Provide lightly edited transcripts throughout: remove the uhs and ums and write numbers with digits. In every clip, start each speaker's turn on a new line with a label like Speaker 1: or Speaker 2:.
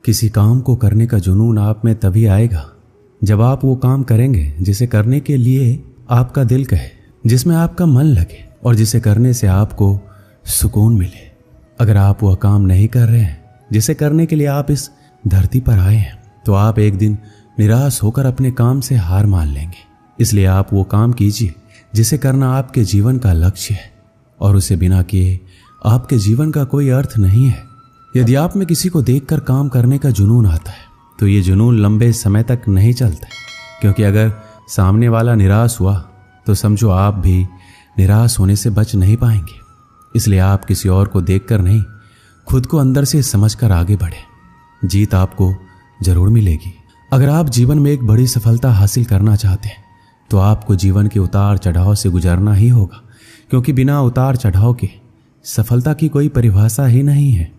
Speaker 1: किसी काम को करने का जुनून आप में तभी आएगा जब आप वो काम करेंगे जिसे करने के लिए आपका दिल कहे, जिसमें आपका मन लगे और जिसे करने से आपको सुकून मिले। अगर आप वह काम नहीं कर रहे हैं जिसे करने के लिए आप इस धरती पर आए हैं, तो आप एक दिन निराश होकर अपने काम से हार मान लेंगे। इसलिए आप वो काम कीजिए जिसे करना आपके जीवन का लक्ष्य है, और उसे बिना किए आपके जीवन का कोई अर्थ नहीं है। यदि आप में किसी को देखकर काम करने का जुनून आता है, तो ये जुनून लंबे समय तक नहीं चलता, क्योंकि अगर सामने वाला निराश हुआ तो समझो आप भी निराश होने से बच नहीं पाएंगे। इसलिए आप किसी और को देखकर नहीं, खुद को अंदर से समझकर आगे बढ़े। जीत आपको जरूर मिलेगी। अगर आप जीवन में एक बड़ी सफलता हासिल करना चाहते हैं, तो आपको जीवन के उतार चढ़ाव से गुजरना ही होगा, क्योंकि बिना उतार चढ़ाव के सफलता की कोई परिभाषा ही नहीं है।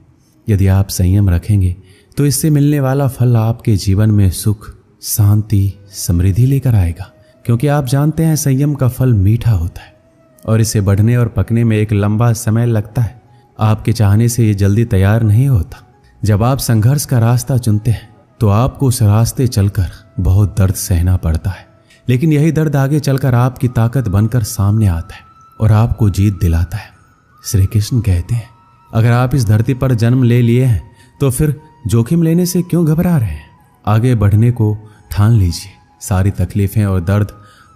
Speaker 1: यदि आप संयम रखेंगे तो इससे मिलने वाला फल आपके जीवन में सुख, शांति, समृद्धि लेकर आएगा, क्योंकि आप जानते हैं संयम का फल मीठा होता है और इसे बढ़ने और पकने में एक लंबा समय लगता है। आपके चाहने से ये जल्दी तैयार नहीं होता। जब आप संघर्ष का रास्ता चुनते हैं तो आपको उस रास्ते चलकर बहुत दर्द सहना पड़ता है, लेकिन यही दर्द आगे चलकर आपकी ताकत बनकर सामने आता है और आपको जीत दिलाता है। श्री कृष्ण कहते हैं, अगर आप इस धरती पर जन्म ले लिए हैं तो फिर जोखिम लेने से क्यों घबरा रहे हैं? आगे बढ़ने को ठान लीजिए। सारी तकलीफें और दर्द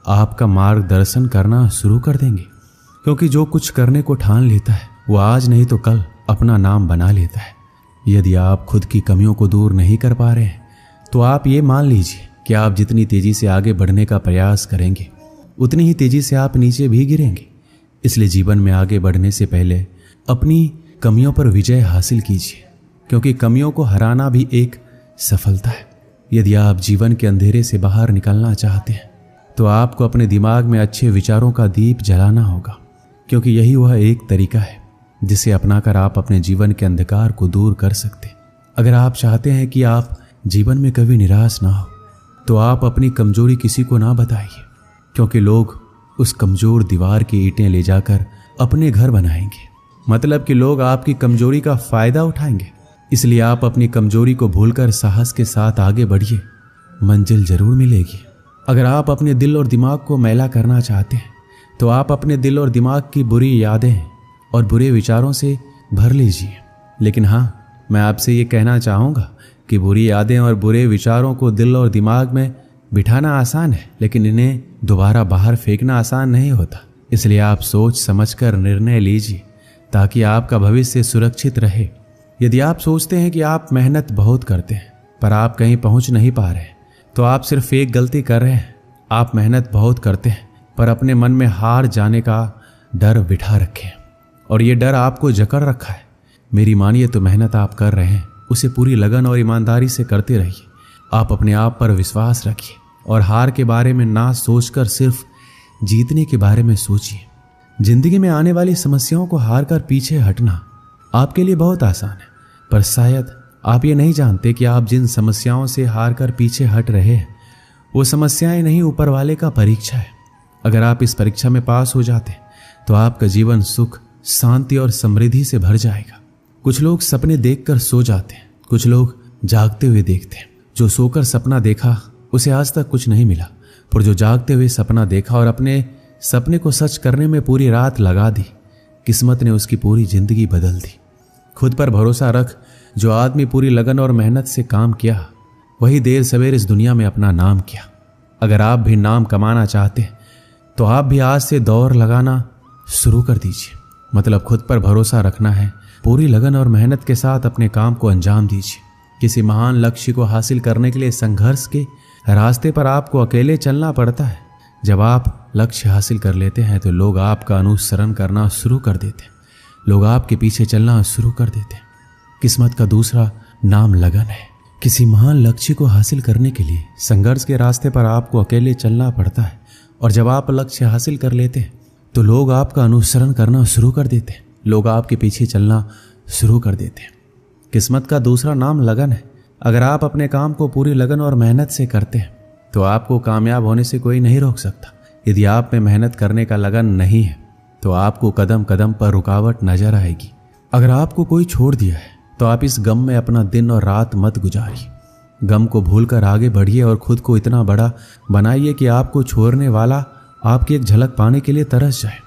Speaker 1: आपका मार्गदर्शन करना शुरू कर देंगे, क्योंकि जो कुछ करने को ठान लेता है वो आज नहीं तो कल अपना नाम बना लेता है। यदि आप खुद की कमियों को दूर नहीं कर पा रहे हैं, तो आप ये मान लीजिए कि आप जितनी तेजी से आगे बढ़ने का प्रयास करेंगे, उतनी ही तेजी से आप नीचे भी गिरेंगे। इसलिए जीवन में आगे बढ़ने से पहले अपनी कमियों पर विजय हासिल कीजिए, क्योंकि कमियों को हराना भी एक सफलता है। यदि आप जीवन के अंधेरे से बाहर निकलना चाहते हैं, तो आपको अपने दिमाग में अच्छे विचारों का दीप जलाना होगा, क्योंकि यही वह एक तरीका है जिसे अपनाकर आप अपने जीवन के अंधकार को दूर कर सकते हैं। अगर आप चाहते हैं कि आप जीवन में कभी निराश ना हो, तो आप अपनी कमजोरी किसी को ना बताइए, क्योंकि लोग उस कमजोर दीवार की ईंटें ले जाकर अपने घर बनाएंगे। मतलब कि लोग आपकी कमजोरी का फायदा उठाएंगे। इसलिए आप अपनी कमजोरी को भूलकर साहस के साथ आगे बढ़िए, मंजिल जरूर मिलेगी। अगर आप अपने दिल और दिमाग को मैला करना चाहते हैं, तो आप अपने दिल और दिमाग की बुरी यादें और बुरे विचारों से भर लीजिए। लेकिन हाँ, मैं आपसे ये कहना चाहूँगा कि बुरी यादें और बुरे विचारों को दिल और दिमाग में बिठाना आसान है, लेकिन इन्हें दोबारा बाहर फेंकना आसान नहीं होता। इसलिए आप सोच समझकर निर्णय लीजिए, ताकि आपका भविष्य सुरक्षित रहे। यदि आप सोचते हैं कि आप मेहनत बहुत करते हैं पर आप कहीं पहुंच नहीं पा रहे, तो आप सिर्फ एक गलती कर रहे हैं। आप मेहनत बहुत करते हैं पर अपने मन में हार जाने का डर बिठा रखे, और ये डर आपको जकड़ रखा है। मेरी मानिए तो मेहनत आप कर रहे हैं, उसे पूरी लगन और ईमानदारी से करते रहिए। आप अपने आप पर विश्वास रखिए और हार के बारे में ना सोचकर सिर्फ जीतने के बारे में सोचिए। जिंदगी में आने वाली समस्याओं को हार कर पीछे हटना आपके लिए बहुत आसान है, पर शायद आप ये नहीं जानते कि आप जिन समस्याओं से हार कर पीछे हट रहे हैं, वो समस्याएं नहीं, ऊपर वाले का परीक्षा है। अगर आप इस परीक्षा में पास हो जाते हैं, तो आपका जीवन सुख, शांति और समृद्धि से भर जाएगा। कुछ लोग सपने देखकर सो जाते हैं, कुछ लोग जागते हुए देखते हैं। जो सोकर सपना देखा उसे आज तक कुछ नहीं मिला, पर जो जागते हुए सपना देखा और अपने सपने को सच करने में पूरी रात लगा दी, किस्मत ने उसकी पूरी जिंदगी बदल दी। खुद पर भरोसा रख। जो आदमी पूरी लगन और मेहनत से काम किया, वही देर सवेर इस दुनिया में अपना नाम किया। अगर आप भी नाम कमाना चाहते हैं, तो आप भी आज से दौड़ लगाना शुरू कर दीजिए। मतलब खुद पर भरोसा रखना है, पूरी लगन और मेहनत के साथ अपने काम को अंजाम दीजिए। किसी महान लक्ष्य को हासिल करने के लिए संघर्ष के रास्ते पर आपको अकेले चलना पड़ता है। जब आप लक्ष्य हासिल कर लेते हैं, तो लोग आपका अनुसरण करना शुरू कर देते हैं, लोग आपके पीछे चलना शुरू कर देते हैं। किस्मत का दूसरा नाम लगन है। किसी महान लक्ष्य को हासिल करने के लिए संघर्ष के रास्ते पर आपको अकेले चलना पड़ता है, और जब आप लक्ष्य हासिल कर लेते हैं, तो लोग आपका अनुसरण करना शुरू कर देते हैं, लोग आपके पीछे चलना शुरू कर देते हैं। किस्मत का दूसरा नाम लगन है। अगर आप अपने काम को पूरी लगन और मेहनत से करते हैं, तो आपको कामयाब होने से कोई नहीं रोक सकता। यदि आप में मेहनत करने का लगन नहीं है, तो आपको कदम कदम पर रुकावट नजर आएगी। अगर आपको कोई छोड़ दिया है, तो आप इस गम में अपना दिन और रात मत गुजारिए। गम को भूलकर आगे बढ़िए और खुद को इतना बड़ा बनाइए कि आपको छोड़ने वाला आपकी एक झलक पाने के लिए तरस जाए।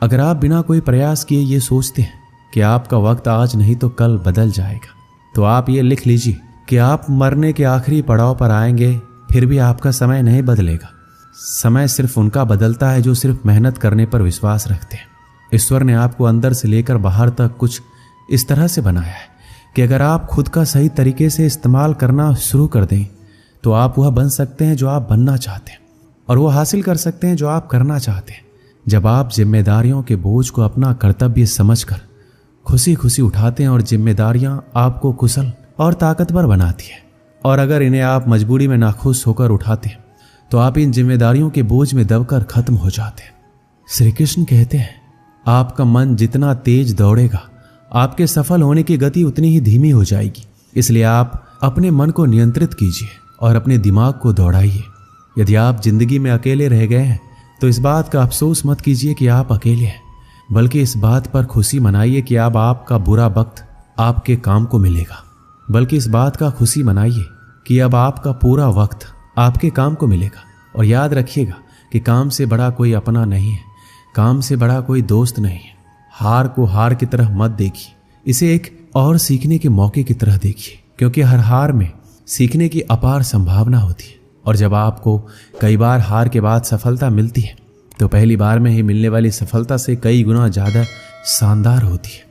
Speaker 1: अगर आप बिना कोई प्रयास किए ये सोचते हैं कि आपका वक्त आज नहीं तो कल बदल जाएगा, तो आप ये लिख लीजिए कि आप मरने के आखिरी पड़ाव पर आएंगे, फिर भी आपका समय नहीं बदलेगा। समय सिर्फ उनका बदलता है जो सिर्फ मेहनत करने पर विश्वास रखते हैं। ईश्वर ने आपको अंदर से लेकर बाहर तक कुछ इस तरह से बनाया है कि अगर आप खुद का सही तरीके से इस्तेमाल करना शुरू कर दें तो आप वह बन सकते हैं जो आप बनना चाहते हैं, और वो हासिल कर सकते हैं जो आप करना चाहते हैं। जब आप जिम्मेदारियों के बोझ को अपना कर्तव्य समझकर खुशी खुशी उठाते हैं और जिम्मेदारियां आपको कुशल और ताकतवर बनाती है, और अगर इन्हें आप मजबूरी में नाखुश होकर उठाते हैं तो आप इन जिम्मेदारियों के बोझ में दबकर खत्म हो जाते हैं। श्री कृष्ण कहते हैं, आपका मन जितना तेज दौड़ेगा आपके सफल होने की गति उतनी ही धीमी हो जाएगी। इसलिए आप अपने मन को नियंत्रित कीजिए और अपने दिमाग को दौड़ाइए। यदि आप जिंदगी में अकेले रह गए हैं तो इस बात का अफसोस मत कीजिए कि आप अकेले हैं, बल्कि इस बात पर खुशी मनाइए कि अब आपका बुरा वक्त आपके काम को मिलेगा। बल्कि इस बात का खुशी मनाइए कि अब आपका पूरा वक्त आपके काम को मिलेगा। और याद रखिएगा कि काम से बड़ा कोई अपना नहीं है, काम से बड़ा कोई दोस्त नहीं है। हार को हार की तरह मत देखिए, इसे एक और सीखने के मौके की तरह देखिए, क्योंकि हर हार में सीखने की अपार संभावना होती है। और जब आपको कई बार हार के बाद सफलता मिलती है तो पहली बार में ही मिलने वाली सफलता से कई गुना ज़्यादा शानदार होती है।